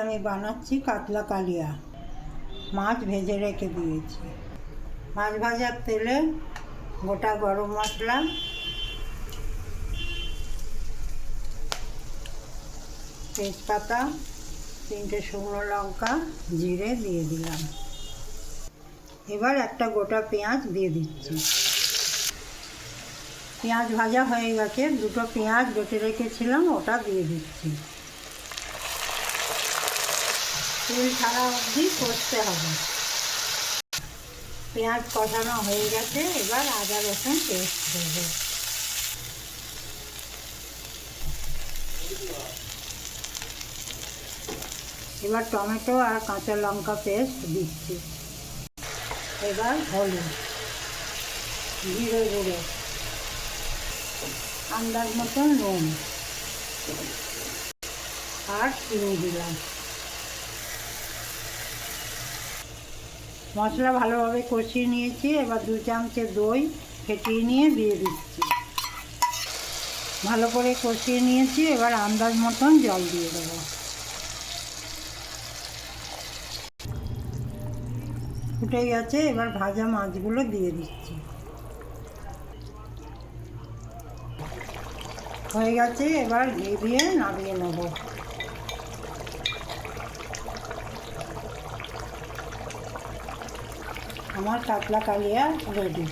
আমি বানাচ্ছি কাতলা কালিয়া। মাছ ভেজে রেখে দিয়েছি। মাছ ভাজার তেলে গোটা গরম মশলা, তেজপাতা, 3টে শুকনো লঙ্কা, জিরে দিয়ে দিলাম। এবার একটা গোটা পেঁয়াজ দিয়ে দিচ্ছি। পেঁয়াজ ভাজা হয়ে গেছে, 2টো পেঁয়াজ বেটে রেখেছিলাম, ওটা দিয়ে দিচ্ছি। তেল ছাড়া অবধি কষতে হবে। পেঁয়াজ কষানো হয়ে গেছে, এবার আদা রসুন পেস্ট দেবো। এবার টমেটো আর কাঁচা লঙ্কা পেস্ট দিচ্ছি। এবার হলুদ, জিরে গুঁড়ো, আন্দাজ মতন নুন আর চিনি দিলাম। মশলা ভালোভাবে কষিয়ে নিয়েছি। এবার 2 চামচে দই ফেটিয়ে নিয়ে দিয়ে দিচ্ছি। ভালো করে কষিয়ে নিয়েছি। এবার আন্দাজ মতন জল দিয়ে দেবো। ফুটে গেছে, এবার ভাজা মাছগুলো দিয়ে দিচ্ছি। হয়ে গেছে, এবার ঘি দিয়ে নামিয়ে নেব। আমার কাতলা কালিয়া রেডি।